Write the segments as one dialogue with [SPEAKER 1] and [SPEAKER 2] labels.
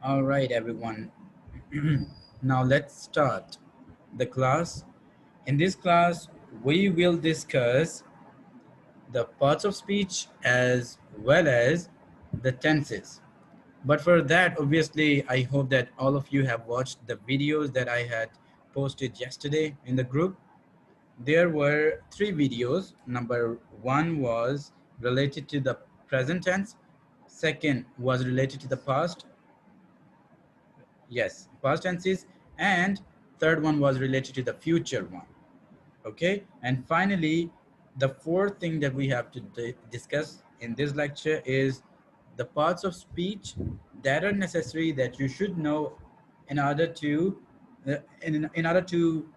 [SPEAKER 1] All right, everyone. Now let's start the class. In this class, we will discuss the parts of speech as well as the tenses. But for that, obviously, I hope that all of you have watched the videos that I had posted yesterday in the group. There were three videos. Number one was related to the present tense. Second was related to the past. Yes, past tenses. And third one was related to the future one. Okay. And finally, the fourth thing that we have to discuss in this lecture is the parts of speech that are necessary that you should know in order to in order to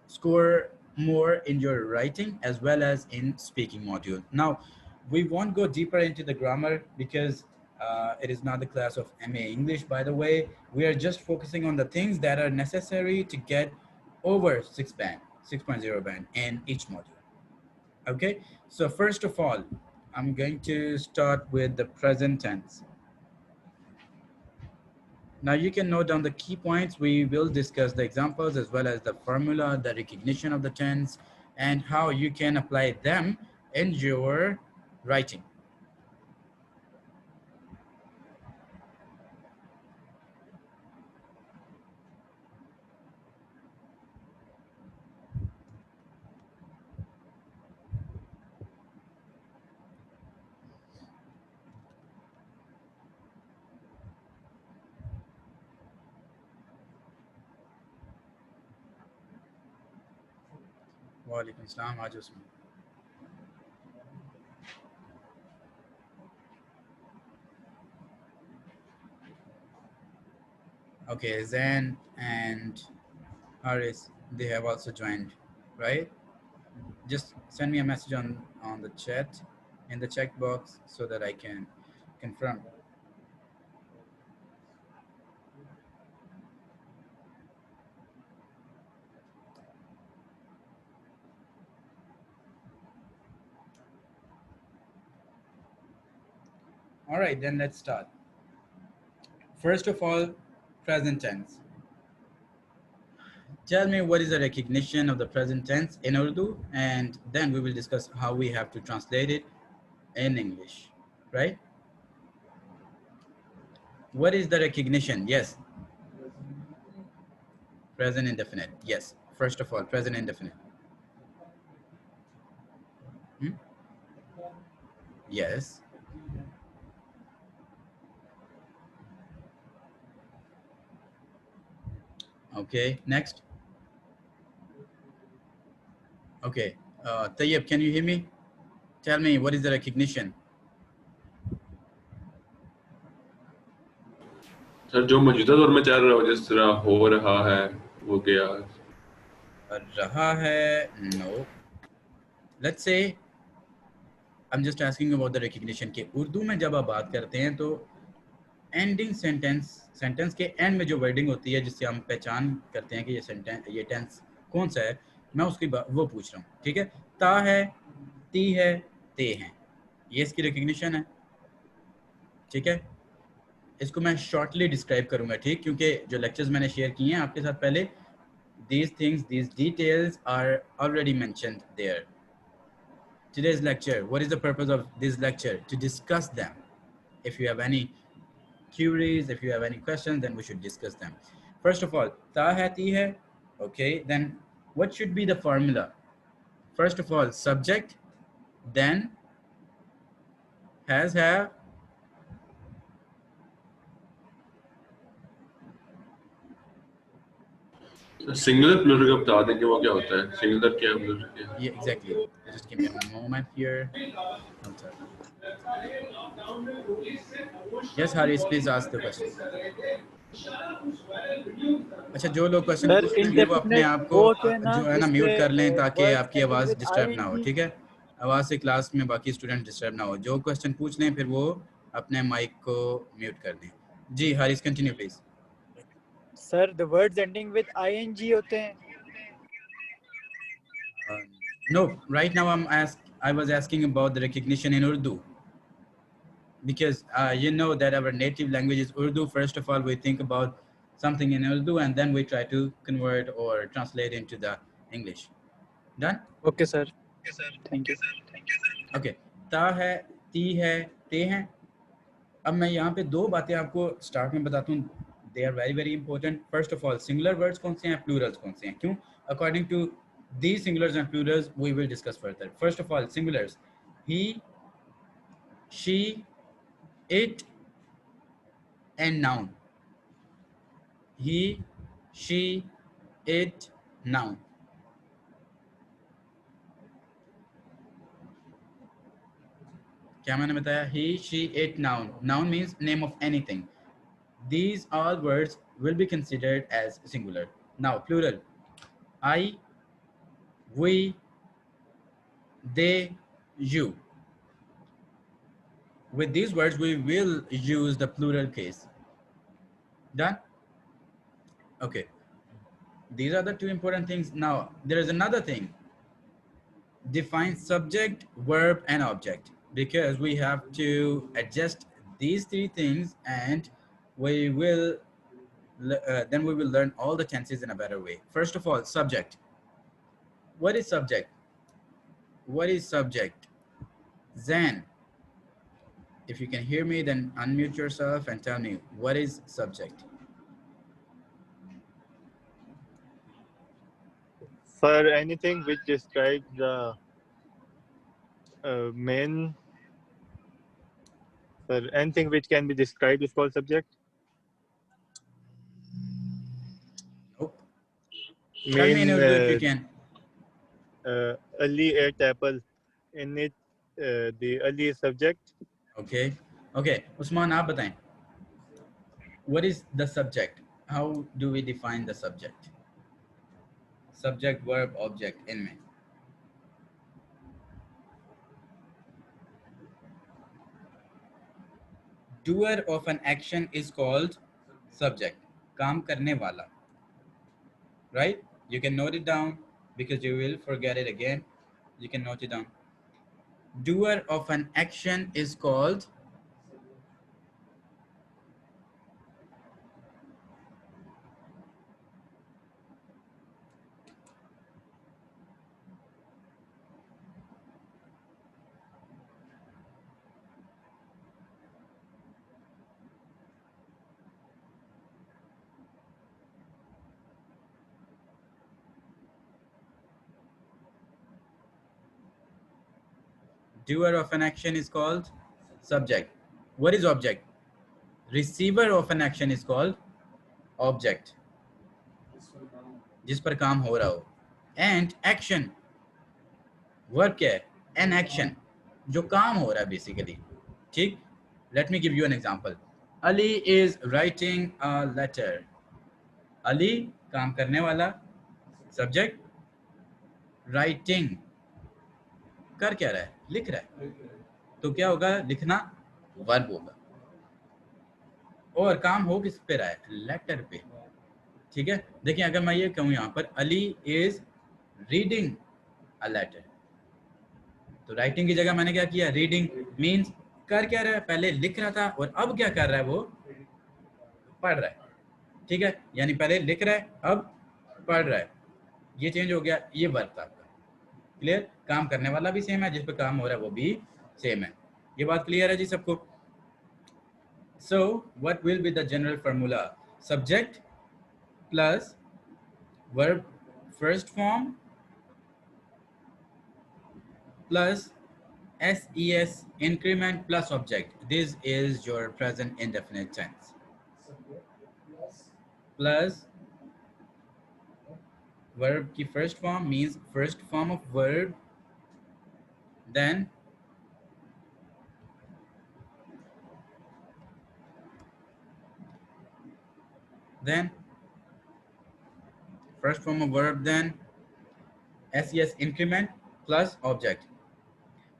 [SPEAKER 1] score more in your writing as well as in speaking module. Now, we won't go deeper into the grammar because it is not the class of MA English, by the way. We are just focusing on the things that are necessary to get over 6.0 band in each module. Okay, so first of all, I'm going to start with the present tense. Now you can note down the key points. We will discuss the examples as well as the formula, the recognition of the tense, and how you can apply them in your writing. Walaikum salam, Aj Usman. Okay, Zen and Haris, they have also joined, right? Just send me a message on the chat in the checkbox so that I can confirm. All right, then let's start. First of all, present tense. Tell me what is the recognition of the present tense in Urdu, and then we will discuss how we have to translate it in English, right? What is the recognition? Yes, present indefinite. Yes, first of all, present indefinite. Hmm? Yes. Okay, next. Okay, Tayyib, can you hear me? Tell me what is the recognition?
[SPEAKER 2] Sir जो मौजूदा दौर में चल रहा हो जिस तरह हो रहा है वो गया
[SPEAKER 1] रहा है, no. Let's say I'm just asking about the recognition के उर्दू में जब आप बात करते हैं तो एंडिंग सेंटेंस के एंड में जो वर्डिंग होती है जिससे हम पहचान करते हैं कि ये सेंटेंस ये टेंस कौन सा है, मैं उसकी वो पूछ रहा हूँ, ठीक है? ता है, ती है, ते हैं, ये इसकी रिकग्निशन है, ठीक है? इसको मैं शॉर्टली डिस्क्राइब करूंगा, ठीक? क्योंकि जो लेक्चर्स मैंने शेयर किए हैं आपके साथ पहले, these things, these details are already mentioned there. Today's lecture, what is the purpose of this lecture? To discuss them. If you have any queries, if you have any questions, then we should discuss them. First of all, ta hai, ti hai. Okay, then what should be the formula? First of all, subject, then has, have.
[SPEAKER 2] Singular plural का बता दें कि वो क्या होता है singular क्या है प्लूरल क्या है
[SPEAKER 1] Yeah, exactly. Just give me a moment here. Yes, Haris, please ask the question. अच्छा, जो लोग क्वेश्चन
[SPEAKER 3] सर
[SPEAKER 1] पूछ रहे हैं वो अपने
[SPEAKER 3] इंडेफिनेट
[SPEAKER 1] आप को
[SPEAKER 3] वो होते हैं ना
[SPEAKER 1] जो है ना म्यूट
[SPEAKER 3] जिसपे
[SPEAKER 1] कर लें ताकि
[SPEAKER 3] वर्ड्स
[SPEAKER 1] आपकी
[SPEAKER 3] एंडिंग
[SPEAKER 1] आवाज़
[SPEAKER 3] विद
[SPEAKER 1] डिस्टर्ब ना हो,
[SPEAKER 3] आईएनजी।
[SPEAKER 1] ठीक है? आवाज़ से क्लास में बाकी स्टूडेंट डिस्टर्ब ना हो। जो क्वेश्चन पूछ लें फिर वो अपने माइक को म्यूट कर दें। जी Haris, continue please.
[SPEAKER 3] Sir the words ending with ING होते हैं।
[SPEAKER 1] No, right now I was asking about the recognition in Urdu. because you know that our native language is Urdu. First of all, we think about something in Urdu and then we try to convert or translate into the English. Done?
[SPEAKER 3] Okay, sir. Thank you.
[SPEAKER 1] Okay. ता है, ती है, ते हैं. अब मैं यहाँ पे दो बातें आपको स्टार्ट में बताता हूँ. They are very very important. First of all, singular words कौन से हैं, plurals कौन से हैं? क्यों? According to these singulars and plurals, we will discuss further. First of all, singulars. He, she, it, and noun. He, she, it, noun. क्या मैंने बताया? He, she, it, noun. Noun means name of anything. These all words will be considered as singular. Now, plural. I, we, they, you. With these words, we will use the plural case. Done? Okay. These are the two important things. Now, there is another thing. Define subject, verb, and object, because we have to adjust these three things, and we will then we will learn all the tenses in a better way. First of all, subject. What is subject? What is subject? Zen, if you can hear me, then unmute yourself and tell me, what is subject?
[SPEAKER 3] Sir, anything which describes the main. Sir, anything which can be described is called subject.
[SPEAKER 1] Nope. Tell me in Urdu if you can.
[SPEAKER 3] Ali ate apple. In it, the Ali is subject.
[SPEAKER 1] Okay. Okay. Usman, आप बताएं. What is the subject? How do we define the subject? Subject, verb, object, इनमें. Doer of an action is called subject. काम करने वाला. Right? You can note it down because you will forget it again. You can note it down. Doer of an action is called doer of an action is called subject. What is object? Receiver of an action is called object. जिस पर काम हो रहा हो. And action. Verb क्या है? An action. जो काम हो रहा है basically. ठीक? Let me give you an example. Ali is writing a letter. Ali काम करने वाला. Subject. Writing. कर क्या रहा है? लिख रहा है. तो क्या होगा? लिखना verb होगा. और काम हो किस पे रहा है? लेटर पे. ठीक है. देखिए अगर मैं ये कहूँ यहाँ पर Ali is reading a letter, तो राइटिंग की जगह मैंने क्या किया? रीडिंग. मींस कर क्या रहा है? पहले लिख रहा था और अब क्या कर रहा है? वो पढ़ रहा है. ठीक है. यानी पहले लिख रहा है, अब पढ़ रहा है. ये चेंज हो गया. ये वर्ब था आपका. क्लियर? काम करने वाला भी सेम है, जिस पे काम हो रहा है वो भी सेम है. ये बात क्लियर है जी सबको? So what will be the general formula? Subject plus verb first form plus SES increment plus object. This is your present indefinite tense. Plus verb की first form means first form of verb, then first form of verb, then SES increment plus object.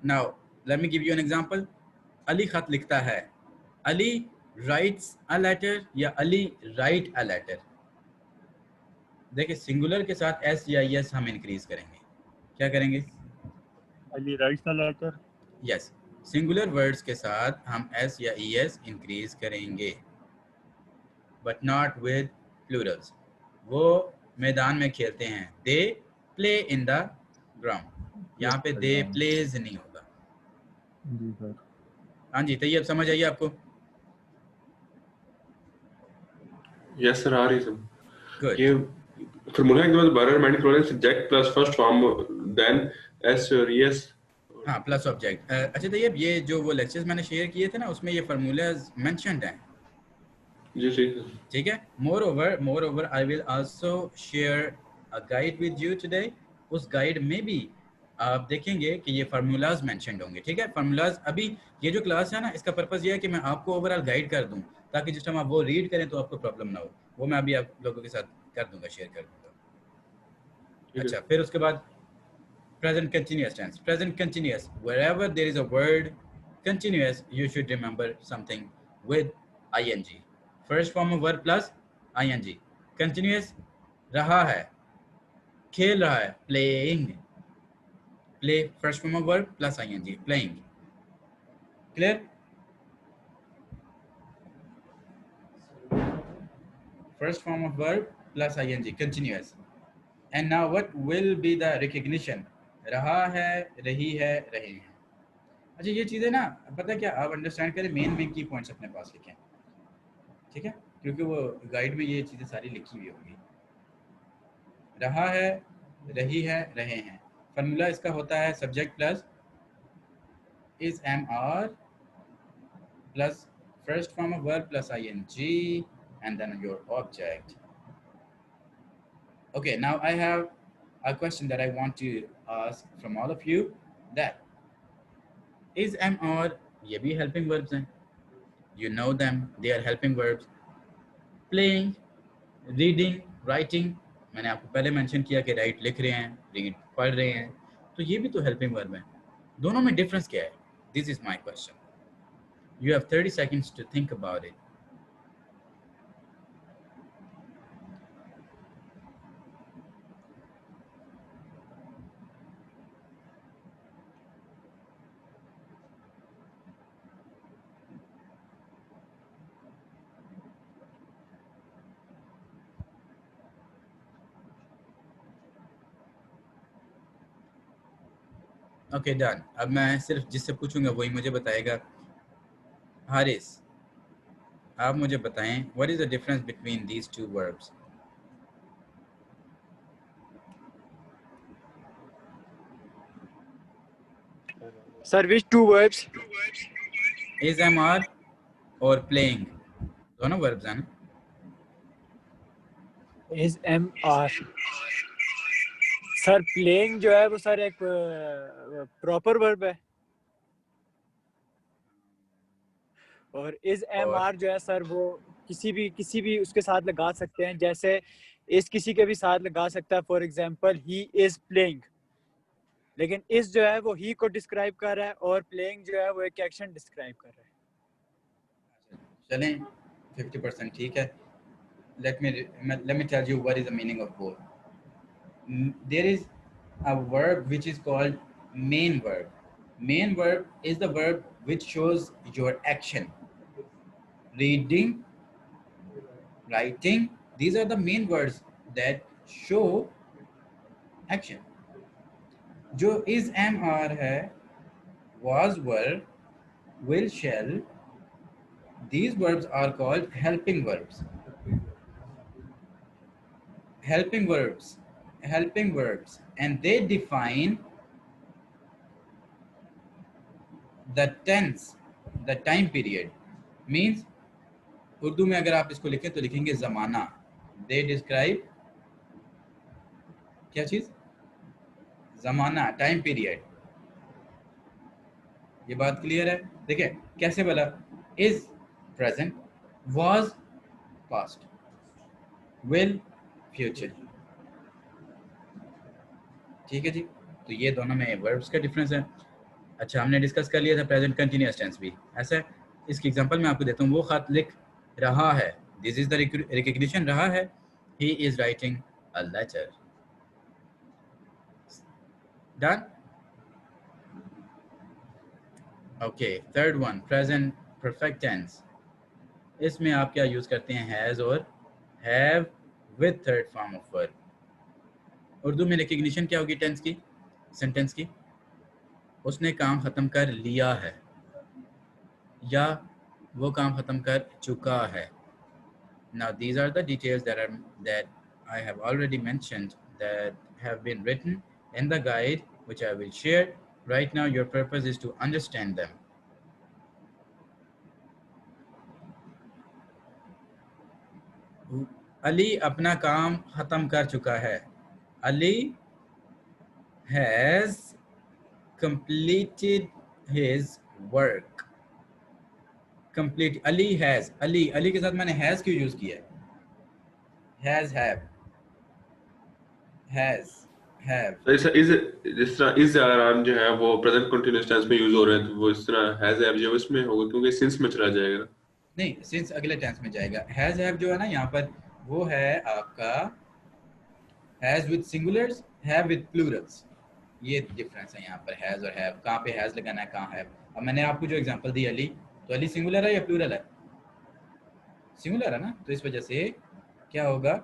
[SPEAKER 1] Now let me give you an example. Ali खत लिखता है. Ali writes a letter या Ali write a letter. देखिए singular के साथ S या S हम increase करेंगे. क्या करेंगे?
[SPEAKER 3] Ali writes a letter.
[SPEAKER 1] Yes. Singular words के साथ हम एस या ई एस इंक्रीज करेंगे, बट नॉट विद प्लूरल्स। वो मैदान में खेलते हैं, they play in the ground, यहाँ पे दे प्लेज नहीं होगा।
[SPEAKER 4] जी सर।
[SPEAKER 1] हाँ जी, तो ये अब समझ आइए आपको?
[SPEAKER 2] यस सर, आ रही सर।
[SPEAKER 1] गुड।
[SPEAKER 2] ये फार्मूला के बाद बारह minus plus subject plus first form then S और एस।
[SPEAKER 1] हाँ, प्लस ऑब्जेक्ट। अच्छा, तो ये जो वो लेक्चर्स मैंने शेयर किए थे ना, उसमें ये फार्मूलाज मेंशन्ड हैं।
[SPEAKER 2] जी ठीक है।
[SPEAKER 1] ठीक है। More over I will also share a guide with you today. उस गाइड में भी आप देखेंगे कि ये फार्मूलाज मेंशन्ड होंगे। ठीक है। फार्मूलाज, अभी ये जो क्लास है ना, इसका पर्पस ये है कि मैं आपको ओवरऑल गाइड कर दूं, ताकि जिस टाइम आप वो रीड करें तो आपको प्रॉब्लम ना हो। वो मैं अभी आप लोगों के साथ कर दूंगा, शेयर कर दूंगा। अच्छा, फिर उसके बाद present continuous tense. Present continuous, wherever there is a word continuous, you should remember something with ing. First form of verb plus ing. Continuous, रहा है, खेल रहा है, playing. Play, first form of verb plus ing, playing. Clear? First form of verb plus ing, continuous. And now what will be the recognition? रहा है, रही है, रहे हैं। अच्छा, ये चीज़ें ना, पता है क्या, आप अंडरस्टैंड करें, मेन की पॉइंट्स अपने पास लिखें। ठीक है, क्योंकि वो गाइड में ये चीज़ें सारी लिखी हुई होंगी। रहा है, रही है, रहे हैं। फार्मूला इसका होता है subject plus is am are plus first form of verb plus I N G and then your object. Okay, now I have a question that I want to ask from all of you, that is am or ये भी helping verbs हैं, you know them, they are helping verbs. Playing, reading, writing, मैंने आपको पहले mention किया कि right लिख रहे हैं, रीड पढ़ रहे हैं, तो ये भी तो हेल्पिंग वर्ब है। दोनों में डिफरेंस क्या है? This is my question. You have 30 seconds to think about it. Okay, done. अब मैं सिर्फ जिससे पूछूंगा वही मुझे बताएगा। हारिस, आप मुझे बताएं, what is the difference between these two verbs?
[SPEAKER 5] Sir, which two verbs?
[SPEAKER 1] Is am are और प्लेइंग, दोनों वर्ब्स हैं ना?
[SPEAKER 5] Is MR. सर प्लेइंग जो है वो सर एक प्रॉपर वर्ब है, और इज एम आर जो है सर वो किसी भी उसके साथ लगा सकते हैं। जैसे इस किसी के भी साथ लगा सकता है, for example he is playing, लेकिन इस जो है वो ही को डिस्क्राइब कर रहा है और प्लेइंग जो है वो एक एक्शन डिस्क्राइब कर रहा है।
[SPEAKER 1] चलें, 50% ठीक है। let me tell you what is the meaning of both. There is a verb which is called main verb. Main verb is the verb which shows your action. Reading, writing, these are the main words that show action. जो is, am, are है, was, were, will, shall, these verbs are called helping verbs. Helping verbs, and they define the tense, the time period. Means Urdu में अगर आप इसको लिखें तो लिखेंगे ज़माना। They describe क्या चीज़? ज़माना, टाइम पीरियड। ये बात क्लियर है? देखिए कैसे बोला, is present, was past, will future। ठीक है जी, तो ये दोनों में वर्ब्स का डिफरेंस है। अच्छा, हमने डिस्कस कर लिया था प्रेजेंट कंटिन्यूअस टेंस भी। ऐसा है, इसकी एग्जांपल मैं आपको देता हूँ। वो खत लिख रहा है, दिस इज द रिकग्निशन, रहा है। He is writing a letter. Done. Okay, third one, present perfect tense. इसमें आप क्या यूज करते हैं? हैज और have with third form of verb. Urdu में रिकग्निशन क्या होगी टेंस की, सेंटेंस की? उसने काम खत्म कर लिया है या वो काम खत्म कर चुका है। Now these are the details that I have already mentioned that have been written in the guide which I will share. Right now your purpose is to understand them. Ali अपना काम खत्म कर चुका है। Ali has completed his work. Complete. Ali has. Ali के साथ मैंने has क्यों यूज किया? Has, have.
[SPEAKER 2] तो इस जिस तरह इस अलार्म जो है वो प्रेजेंट कंटीन्यूअस टेंस में यूज हो रहे हैं, तो वो इस तरह हैज हैव जो इसमें होगा, क्योंकि सिंस में चला जाएगा ना।
[SPEAKER 1] नहीं, सिंस अगले टेंस में जाएगा। हैज हैव जो है ना यहाँ पर, वो है आपका has with singulars, have with Plurals. ये डिफरेंस है यहाँ पर, हैज और हैव। कहाँ पे हैज लगाना है, कहाँ हैव। अब मैंने आपको जो एग्जांपल दी अली, तो अली सिंगुलर है या प्लूरल है? सिंगुलर है ना, तो इस वजह से क्या होगा,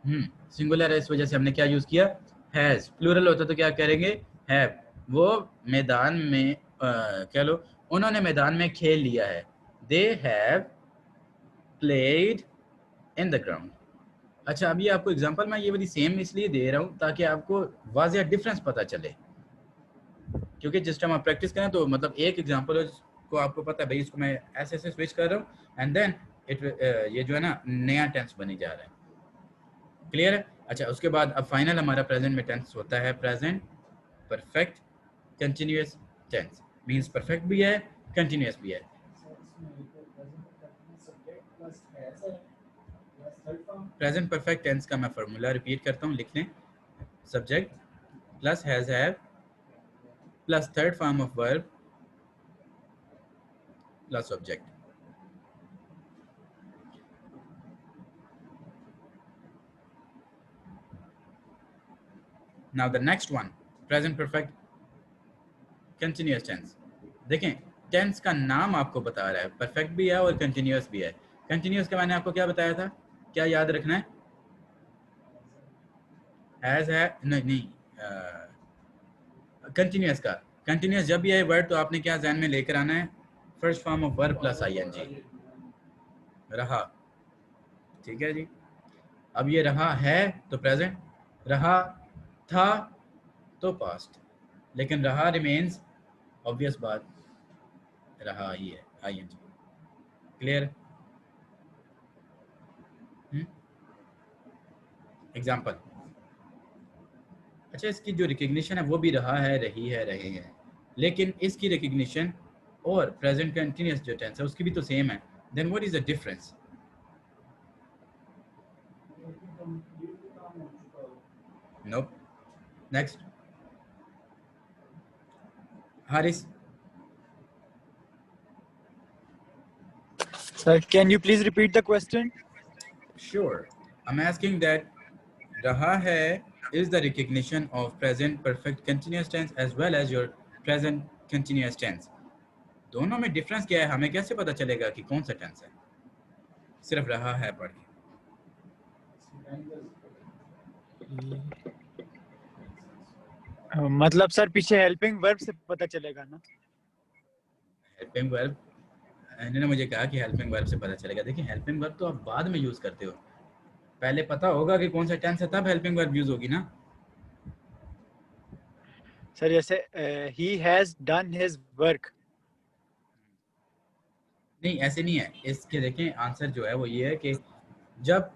[SPEAKER 1] सिंगुलर है, इस वजह से हमने क्या यूज किया, हैज। प्लूरल होता तो क्या करेंगे, हैव। वो मैदान में कह लो उन्होंने मैदान में खेल लिया है, they have played in the ground. अच्छा, अभी आपको एग्जांपल मैं ये वाली सेम इसलिए दे रहा हूँ ताकि आपको वाज़ेह डिफरेंस पता चले, क्योंकि जिस टाइम आप प्रैक्टिस करें तो मतलब एक एग्जांपल को आपको पता है भाई इसको मैं ऐसे ऐसे स्विच कर रहा हूँ एंड देन ये जो है ना नया टेंस बनी जा रहा है। क्लियर है? अच्छा, उसके बाद अब फाइनल हमारा प्रेजेंट में टेंस होता है present perfect continuous tense. Means perfect भी है, कंटिन्यूअस भी है। प्रेजेंट परफेक्ट टेंस का मैं फार्मूला रिपीट करता हूँ, लिख लें। Subject plus has have plus third form of verb plus object. Now the next one, present perfect continuous tense। देखें, टेंस का नाम आपको बता रहा है, परफेक्ट भी है और कंटिन्यूअस भी है। कंटिन्यूअस का मैंने आपको क्या बताया था, क्या याद रखना है? हैज है, नहीं कंटिन्यूअस का। कंटिन्यूअस जब भी आए वर्ड तो आपने क्या ध्यान में लेकर आना है, first form of verb plus I N G. रहा, ठीक है जी। अब ये रहा है तो प्रेजेंट, रहा था तो पास्ट, लेकिन रहा रिमेन्स, ऑब्वियस बात रहा ही है, आईएनजी। क्लियर? एग्जाम्पल। अच्छा, इसकी जो रिकग्निशन है वो भी रहा है, रही है, रहे हैं, लेकिन इसकी रिकग्निशन और प्रेजेंट कंटिन्यूअस जो टेंस है उसकी भी तो सेम है। Then what is the difference? Nope. Next, Haris.
[SPEAKER 5] Sir, can you please repeat the question?
[SPEAKER 1] Sure. I'm asking that raha hai is the recognition of present perfect continuous tense as well as your present continuous tense. दोनों में difference क्या है, हमें कैसे पता चलेगा कि कौन सा टेंस है? सिर्फ रहा है पढ़ के।
[SPEAKER 5] मतलब सर पीछे हेल्पिंग वर्ब से पता चलेगा ना?
[SPEAKER 1] हेल्पिंग वर्ब, इन्होंने मुझे कहा कि हेल्पिंग वर्ब से पता चलेगा। देखिए, हेल्पिंग वर्ब तो आप बाद में यूज करते हो, पहले पता होगा कि कौन सा टेंस है तब हेल्पिंग वर्ब यूज होगी ना।
[SPEAKER 5] सर जैसे he has done his work.
[SPEAKER 1] नहीं, ऐसे नहीं है। इसके देखें आंसर जो है वो ये है कि जब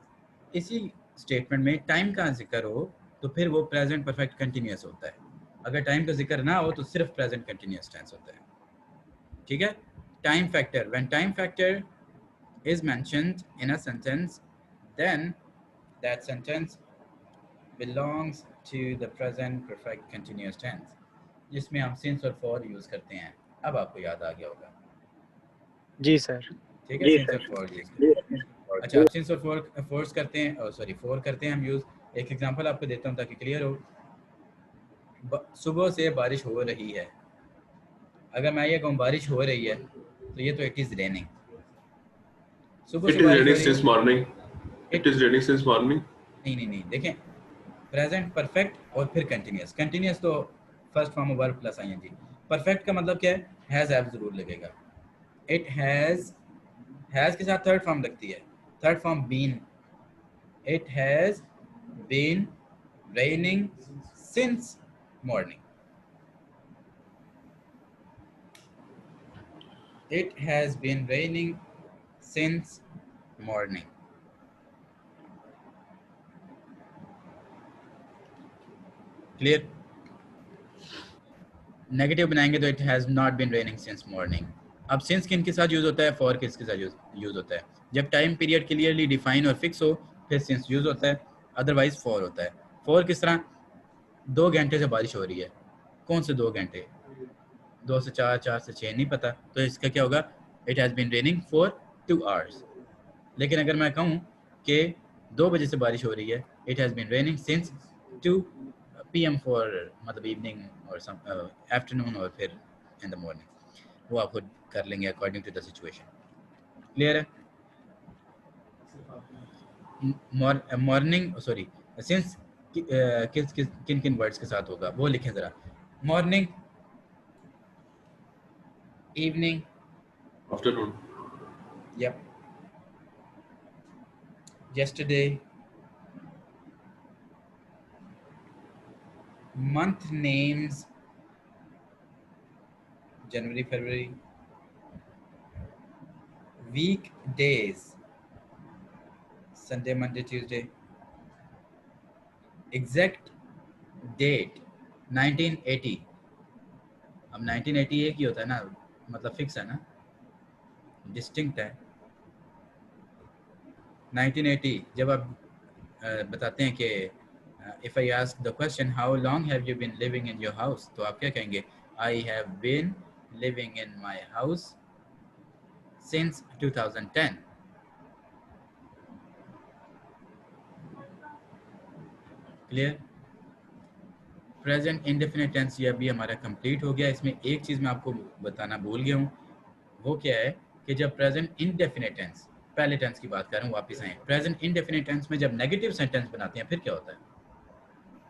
[SPEAKER 1] इसी स्टेटमेंट में टाइम का जिक्र हो तो फिर वो प्रेजेंट परफेक्ट कंटिन्यूअस होता है। अगर टाइम का जिक्र ना हो तो सिर्फ प्रेजेंट कंटिन्यूअस टेंस होता है। ठीक है? Time factor, when time factor is mentioned in a sentence, then that sentence belongs to the present perfect continuous tense, जिसमें हम since और for यूज करते हैं। अब आपको याद आ गया होगा।
[SPEAKER 5] जी सर।
[SPEAKER 1] ठीक है, since और for यूज करते हैं। अच्छा, अब since और for करते हैं, सॉरी for करते हैं हम यूज एक एग्जांपल आपको देता हूँ ताकि क्लियर हो। सुबह से बारिश हो रही है, अगर मैं ये कहूँ बारिश हो रही है तो ये तो इट इज़ रेनिंग। सुबह से
[SPEAKER 2] इट इज
[SPEAKER 1] बारिश हो
[SPEAKER 2] रेनिंग
[SPEAKER 1] रही
[SPEAKER 2] सिंस
[SPEAKER 1] है।
[SPEAKER 2] Morning. It
[SPEAKER 1] it
[SPEAKER 2] is raining since morning.
[SPEAKER 1] नहीं, देखें, प्रेजेंट परफेक्ट और फिर कंटिन्यूस। कंटिन्यूस तो first form of verb plus I N G. Perfect का मतलब क्या है? हैज़ हैव जरूर लगेगा। इट हैज़ के साथ थर्ड फॉर्म लगती है, third form been. It has been raining since morning. It has been raining since morning. Clear? Negative बनाएंगे तो it has not been raining since morning. अब सिंस किन के साथ यूज़ होता है? फॉर किसके साथ यूज़ होता है? जब टाइम पीरियड क्लियरली डिफाइन और फिक्स हो फिर सिंस यूज़ होता है, अदरवाइज फॉर होता है। फॉर किस तरह? 2 घंटे से बारिश हो रही है। कौन से 2 घंटे? 2 से 4, 4 से 6, नहीं पता, तो इसका क्या होगा? It has been raining for 2 hours. लेकिन अगर मैं कहूँ कि 2 बजे से बारिश हो रही है, it has been raining since 2 PM for मतलब इवनिंग और सम आफ्टरनून और फिर इन द मॉर्निंग, वो आप खुद कर लेंगे according to the situation. Clear है? मॉर्निंग सॉरी सिंस किस किस किन किन वर्ड्स के साथ होगा वो लिखें ज़रा। Morning, evening,
[SPEAKER 2] afternoon.
[SPEAKER 1] Yup, yesterday, month names, January, February, weekdays, Sunday, Monday, Tuesday, exact date 1980। अब 1980 एक ही होता है ना, मतलब फिक्स है ना, डिस्टिंक्ट है। 1980 जब आप बताते हैं कि if I ask the question how long have you been living in your house, तो आप क्या कहेंगे? I have been living in my house since 2010। Clear? Present indefinite tense ये अभी हमारा कंप्लीट हो गया। इसमें एक चीज़ मैं आपको बताना भूल गया हूँ, वो क्या है कि जब प्रेजेंट इंडेफिनिट टेंस, पहले टेंस की बात कर रहा हूँ, वापस आए, प्रेजेंट इंडेफिनिट टेंस में जब नेगेटिव सेंटेंस बनाते हैं फिर क्या होता है?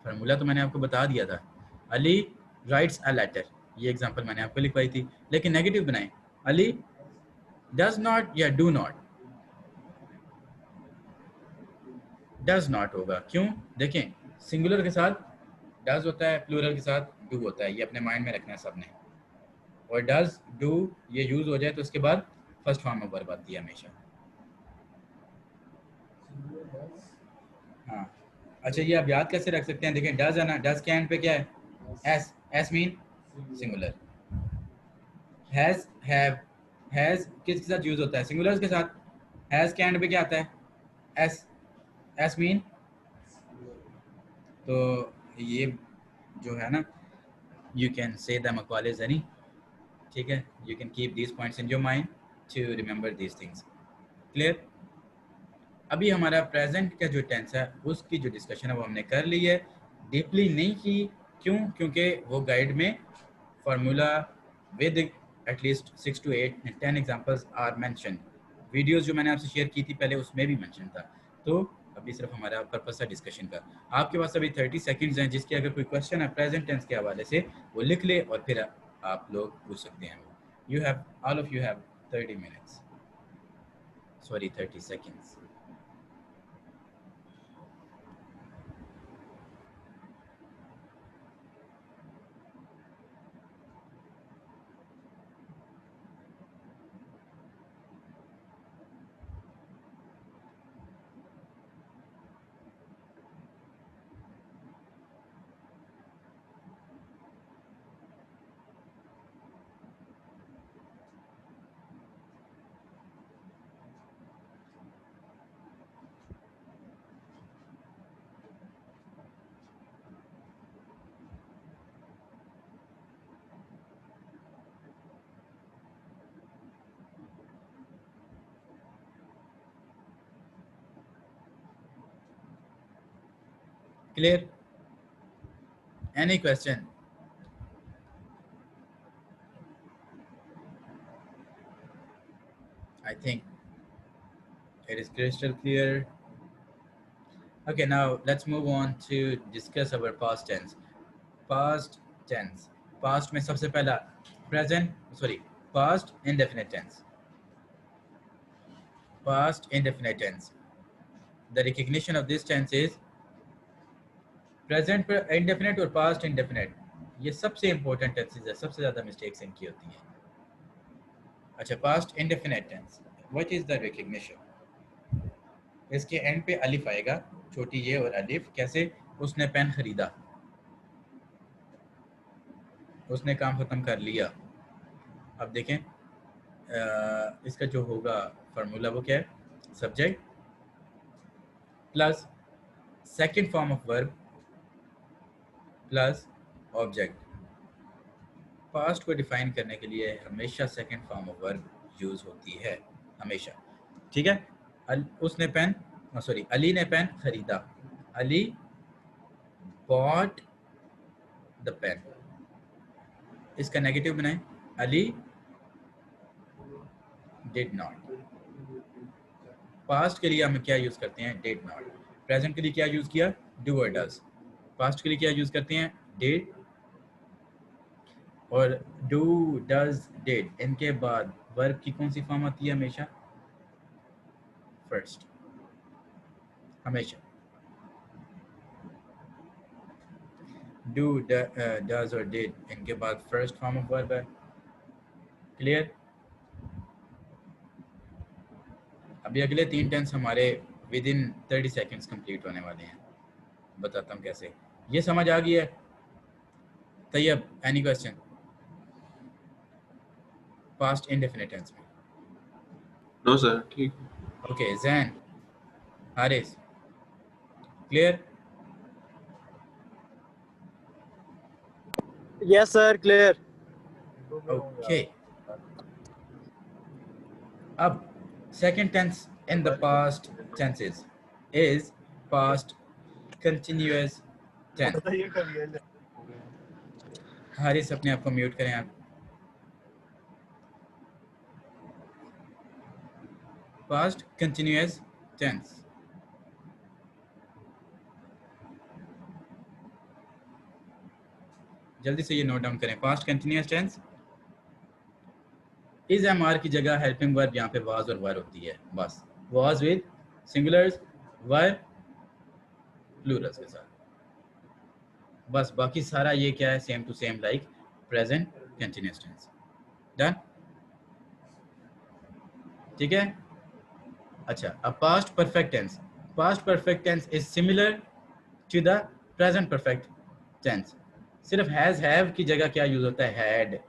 [SPEAKER 1] फार्मूला तो मैंने आपको बता दिया था, अली राइट्स अ लेटर, ये एग्जांपल मैंने आपको लिखवाई थी। लेकिन नेगेटिव बनाएं, अली डज नॉट या डू नॉट। डज नॉट होगा, क्यों? देखें, सिंगुलर के साथ डज होता है, प्लूरल के साथ डू होता है, ये अपने माइंड में रखना है सबने। और डज डू ये यूज हो जाए तो उसके बाद फर्स्ट फॉर्म में वर्ब आती है हमेशा। हाँ, अच्छा, ये आप याद कैसे रख सकते हैं? देखें, डज है ना, डज के एंड पे क्या है? S. S mean singular. Has किसके साथ यूज होता है? सिंगुलर के साथ। हैज के एंड पे क्या आता है? एस। एस मीन, तो ये जो है ना, you can say them college any, ठीक है? You can keep these points in your mind to remember these things. Clear? अभी हमारा प्रेजेंट का जो टेंस है उसकी जो डिस्कशन है वो हमने कर ली है, डीपली नहीं की। क्यों? क्योंकि वो गाइड में formula with at least 6 to 8 and 10 examples are mention. Videos जो मैंने आपसे शेयर की थी पहले उसमें भी मेंशन था। तो अभी सिर्फ हमारा पर्पस है डिस्कशन का। आपके पास अभी 30 सेकंड्स हैं, जिसके अगर कोई क्वेश्चन है प्रेजेंट टेंस के हवाले से वो लिख ले और फिर आप लोग पूछ सकते हैं। You have all of you have 30 minutes, sorry 30 seconds. Clear? Any question? I think it is crystal clear. Okay, now let's move on to discuss our past tense. Past tense. Past में सबसे पहला past indefinite tense. Past indefinite tense. The recognition of this tense is present indefinite और past indefinite. ये सबसे important tenses है, सबसे ज़्यादा mistakes इनकी होती हैं. अच्छा, past indefinite tense. What is the recognition? इसके एंड पे अलिफ आएगा, छोटी ये और अलिफ. कैसे? उसने पेन खरीदा, उसने काम खत्म कर लिया. अब देखें इसका जो होगा फार्मूला वो क्या है? Subject plus second form of verb plus object. Past को डिफाइन करने के लिए हमेशा second form of verb use होती है, हमेशा. ठीक है. अली ने पेन खरीदा. Ali bought the pen. इसका नेगेटिव बनाएं. Ali did not. पास्ट के लिए हम क्या यूज करते हैं? Did not. प्रेजेंट के लिए क्या यूज किया? डू और डज. पास्ट के लिए क्या यूज करते हैं? डिड और डू, डज, डिड. इनके बाद वर्ब की कौन सी फॉर्म आती है? हमेशा फर्स्ट, हमेशा. डू, डज और डिड, इनके बाद फर्स्ट फॉर्म ऑफ वर्ब है. क्लियर? अभी अगले 3 टेंस हमारे विद इन 30 सेकेंड्स कंप्लीट होने वाले हैं. बताता हूँ कैसे. ये समझ आ गई है? Tayyab, any question? Past indefinite tense में.
[SPEAKER 2] नो सर, ठीक.
[SPEAKER 1] Okay, Zain, Haris, clear?
[SPEAKER 5] Yes sir, clear.
[SPEAKER 1] Okay. अब second tense in the past tenses is past continuous tense. Haris, अपने आप को म्यूट करें आप. past continuous tense. जल्दी से ये नोट डाउन करें. Past continuous tense is am are की जगह हेल्पिंग वर्ब यहाँ पे वाज और वर होती है. बस was with singulars, were plurals के साथ. बस बाकी सारा ये क्या है? Same to same like present continuous tense. Done? ठीक है. अच्छा, अब past perfect tense. Past perfect tense is similar to the present perfect tense. सिर्फ हैज, हैव की जगह क्या यूज होता है? हैड.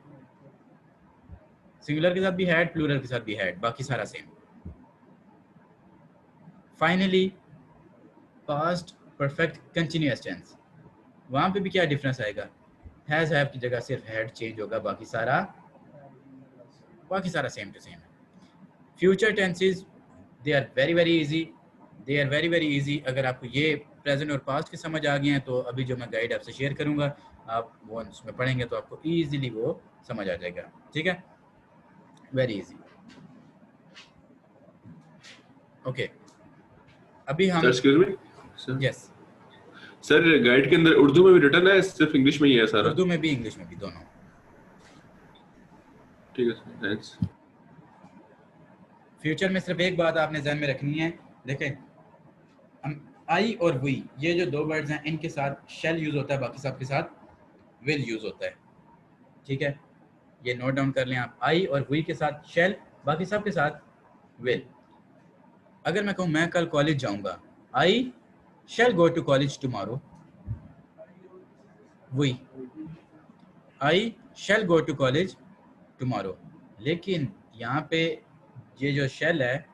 [SPEAKER 1] सिंगुलर के साथ भी हैड, प्लूरल के साथ भी हैड, बाकी सारा same. Finally past perfect continuous tense. वहां पे भी क्या डिफरेंस आएगा? हैज, हैव की जगह सिर्फ हैड चेंज होगा, बाकी सारा same to same. Future tenses they are very very easy. They are very very easy. अगर आपको ये प्रेजेंट और पास्ट के समझ आ गए हैं तो अभी जो मैं गाइड आपसे शेयर करूंगा आप वो उसमें पढ़ेंगे तो आपको इजीली वो समझ आ जाएगा. ठीक है, वेरी इजी. ओके, अभी हम
[SPEAKER 2] excuse me sir.
[SPEAKER 1] Yes,
[SPEAKER 2] sir guide के अंदर उर्दू में भी रिटर्न है, सिर्फ इंग्लिश में ही है सारा?
[SPEAKER 1] उर्दू में भी इंग्लिश में भी दोनों.
[SPEAKER 2] ठीक है सर, थैंक्स.
[SPEAKER 1] फ्यूचर में सिर्फ एक बात आपने ध्यान में रखनी है. देखें, आई और वी, ये जो 2 वर्ड्स हैं, इनके साथ शेल यूज होता है, बाकी सब के साथ विल यूज होता है. ठीक है, ये नोट डाउन कर लें आप. आई और वी के साथ शेल, बाकी सब के साथ विल. अगर मैं कहूँ मैं कल कॉलेज जाऊंगा, I shall go to college tomorrow. We, I shall go to college tomorrow. लेकिन यहाँ पे ये जो शेल है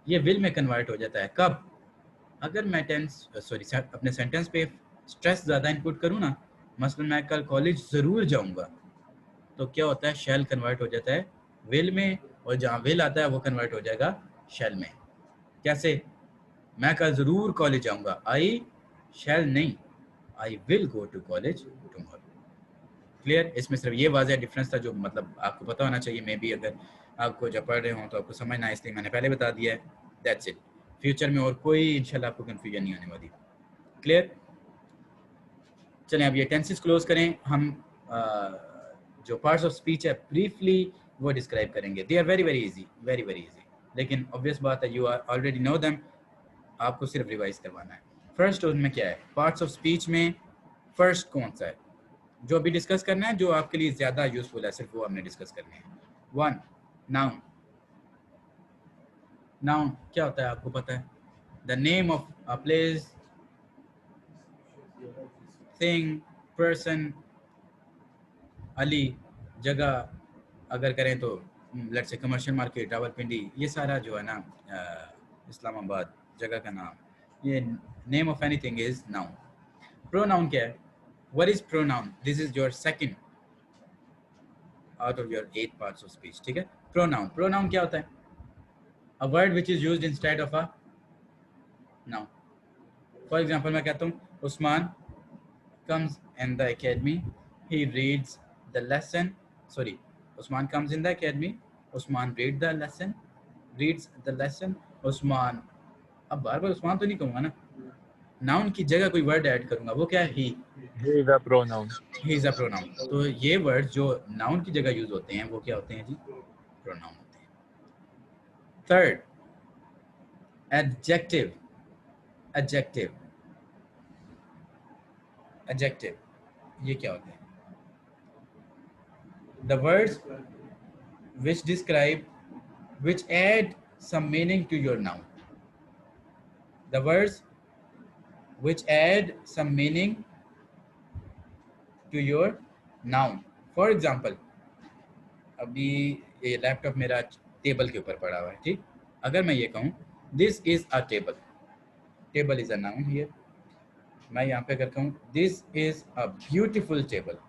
[SPEAKER 1] ये विल में कन्वर्ट हो जाता है. कब? अगर मैं अपने सेंटेंस पे स्ट्रेस ज़्यादा इनपुट करूँ ना, मसलन मैं कल कॉलेज ज़रूर जाऊँगा, तो क्या होता है? शेल कन्वर्ट हो जाता है विल में, और जहाँ विल आता है वो कन्वर्ट हो जाएगा शेल में. कैसे? मैं कल ज़रूर कॉलेज जाऊँगा, आई शेल नहीं, I will go to college tomorrow. Clear? इसमें सिर्फ ये वाज़ह डिफरेंस था जो मतलब आपको पता होना चाहिए। मे बी अगर आपको जब पढ़ रहे हो तो आपको समझना है, इसलिए मैंने पहले बता दिया है। That's it. फ्यूचर में और कोई इंशाल्लाह आपको कन्फ्यूजन नहीं होने वाली। क्लियर? चलें अब ये टेंसेस क्लोज करें। हम जो पार्ट्स ऑफ स्पीच है ब्रीफली वो डिस्क्राइब करेंगे। They are very very easy, very very easy, लेकिन ऑब्वियस बात है you are already know them, आपको सिर्फ रिवाइज करवाना है। फर्स्ट उसमें क्या है, पार्ट्स ऑफ स्पीच में फर्स्ट कौन सा है जो अभी डिस्कस करना है, जो आपके लिए ज़्यादा यूजफुल है, सिर्फ वो हमने डिस्कस करने हैं। 1 नाउन। नाउन क्या होता है आपको पता है? The name of a place, thing, person, Ali, जगह अगर करें तो let's say commercial market, Rawalpindi, ये सारा जो है ना इस्लामाबाद जगह का नाम, ये name of anything is noun. Pronoun क्या है? What is pronoun? This is your second out of your 8 parts of speech. ठीक है, प्रोनाउन। प्रोनाउन क्या होता है? A word which is used instead of a noun. For example मैं कहता हूँ Usman comes in the academy, he reads the lesson, sorry, Usman comes in the academy, Usman reads the lesson, Usman, अब बार बार उस्मान तो नहीं कहूँगा ना, नाउन की जगह कोई वर्ड ऐड करूँगा, वो क्या है? he
[SPEAKER 3] He is a pronoun.
[SPEAKER 1] he is a pronoun। तो ये वर्ड जो नाउन की जगह यूज होते हैं वो क्या होते हैं जी? प्रोनाउन होते हैं। Third, adjective. एडजेक्टिव एडजेक्टिव ये क्या होते हैं? The words which describe, which add some meaning to your noun. The words which add some meaning to your noun. For example, अभी ये लैपटॉप मेरा टेबल के ऊपर पड़ा हुआ है, ठीक? अगर मैं ये कहूँ this is a table, table is a noun here। मैं यहाँ पे अगर कहूँ this is a beautiful table,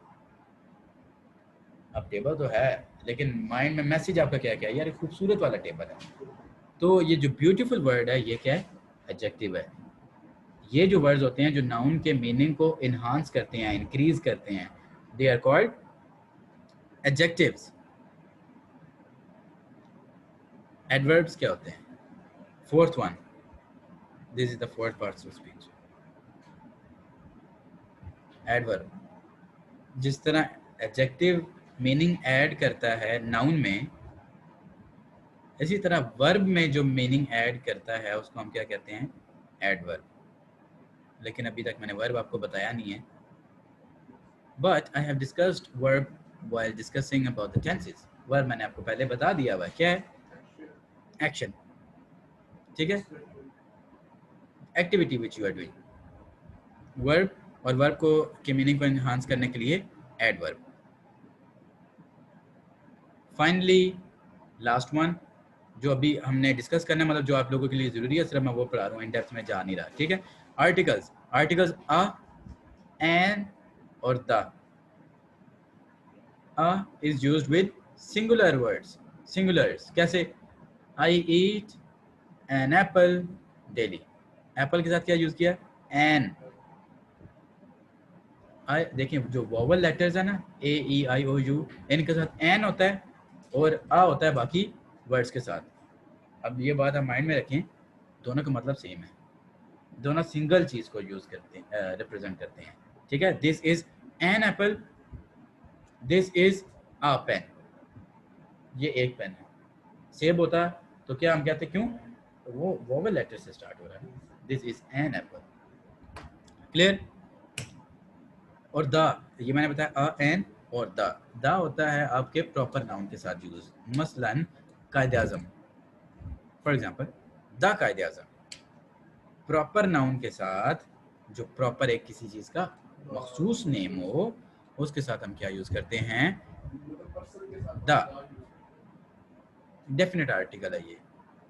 [SPEAKER 1] अब टेबल तो है लेकिन माइंड में मैसेज आपका क्या क्या है? यार खूबसूरत वाला टेबल है। तो ये जो ब्यूटीफुल वर्ड है ये क्या है? एडजेक्टिव है। ये जो वर्ड्स होते हैं जो नाउन के मीनिंग को इन्हांस करते हैं, इंक्रीज करते हैं, they are called adjectives. Adverbs क्या होते हैं? Fourth one, this is the fourth part of speech. Adverb, जिस तरह एडजेक्टिव मीनिंग ऐड करता है नाउन में, इसी तरह वर्ब में जो मीनिंग ऐड करता है उसको हम क्या कहते हैं? एडवर्ब। लेकिन अभी तक मैंने वर्ब आपको बताया नहीं है, but I have discussed verb while discussing about the tenses. Verb मैंने आपको पहले बता दिया हुआ है, क्या है? एक्शन, ठीक है, activity which you are doing. Verb और वर्ब को के मीनिंग को एनहांस करने के लिए एडवर्ब। फाइनली लास्ट वन जो अभी हमने डिस्कस करना है, मतलब जो आप लोगों के लिए ज़रूरी है, सिर्फ मैं वो पढ़ा रहा हूँ, इन डेप्थ में जा नहीं रहा, ठीक है? आर्टिकल्स। आर्टिकल्स अ, एन और the. A is used with singular words. Singulars कैसे? I eat an apple daily. Apple के साथ क्या यूज़ किया? एन। आई देखिए जो वोवल लेटर्स है ना, ए ई आई ओ यू, इनके साथ एन होता है और अ होता है बाकी वर्ड्स के साथ। अब ये बात आप माइंड में रखें, दोनों का मतलब सेम है, दोनों सिंगल चीज़ को यूज़ करते हैं, रिप्रेजेंट करते हैं, ठीक है? This is an apple, this is a pen. ये एक पेन है। सेब होता तो क्या हम कहते? क्यों? तो वो वोवल लेटर से स्टार्ट हो रहा है। This is an Apple. Clear? और द, ये मैंने बताया अ, एन और द होता है आपके प्रॉपर नाउन के साथ यूज। मसलन कायदे आज़म, फॉर एग्जांपल द कायदे आज़म। प्रॉपर नाउन के साथ जो प्रॉपर एक किसी चीज़ का मखसूस नेम हो, उसके साथ हम क्या यूज़ करते हैं? द। डेफिनेट आर्टिकल है ये,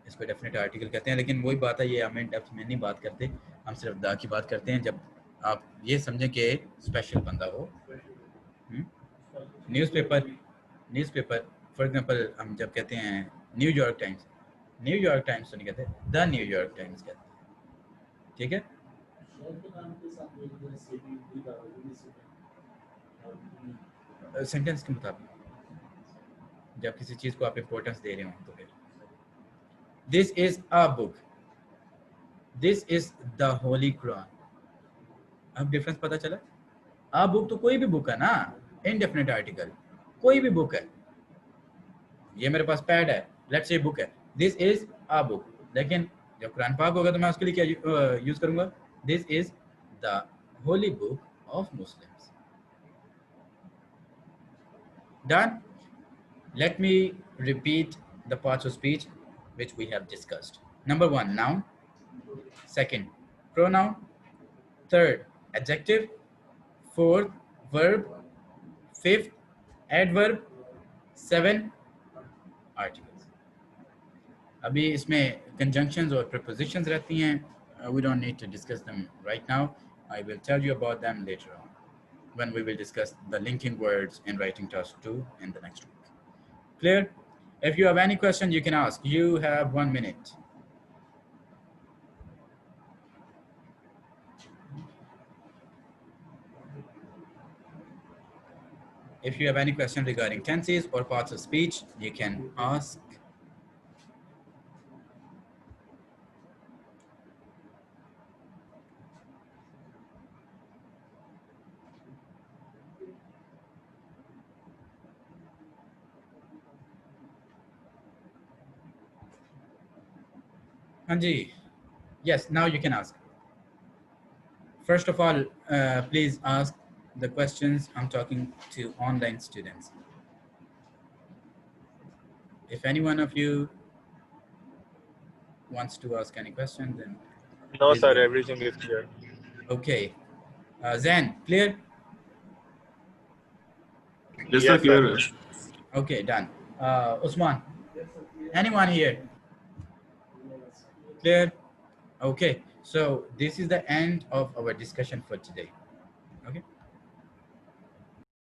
[SPEAKER 1] इसको डेफिनेट आर्टिकल कहते हैं। लेकिन वही बात है, ये हमें डेप्थ में नहीं बात करते, हम सिर्फ द की बात करते हैं। जब आप ये समझें कि स्पेशल बंदा हो। न्यूज़पेपर फॉर एग्जांपल हम जब कहते हैं न्यूयॉर्क टाइम्स, न्यूयॉर्क टाइम्स तो नहीं कहते, द न्यूयॉर्क टाइम्स कहते हैं, ठीक है? सेंटेंस के मुताबिक जब किसी चीज को आप इंपॉर्टेंस दे रहे हो तो फिर this is a book, this is the Holi Quran. अब डिफरेंस पता चला? अ बुक तो कोई भी बुक है ना, इनडेफिनिट आर्टिकल, कोई भी बुक है। ये मेरे पास पैड है, लेट्स से बुक है, दिस इज अ बुक। लेकिन जब कुरान पाक होगा तो मैं उसके लिए क्या यूज करूंगा? This is the Holi book of Muslims. Done? Let me repeat the parts of speech which we have discussed. Number 1, noun. Second, pronoun. Third, adjective. Fourth, verb. Fifth, adverb. 7, articles. अभी इसमें conjunctions और prepositions रहती हैं. We don't need to discuss them right now. I will tell you about them later on when we will discuss the linking words in writing task 2 in the next week. Clear? If you have any question, you can ask. You have 1 minute. If you have any question regarding tenses or parts of speech, you can ask. Anji, yes, now you can ask. First of all, please ask the questions. I'm talking to online students. If any one of you wants to ask any question, then
[SPEAKER 3] No,
[SPEAKER 1] please
[SPEAKER 3] sir,
[SPEAKER 1] go.
[SPEAKER 3] everything is clear.
[SPEAKER 1] Okay. Zain, clear?
[SPEAKER 2] Yes sir, clear है।
[SPEAKER 1] Okay, done. Usman, anyone here? Clear? Okay, so this is the end of our discussion for today. Okay.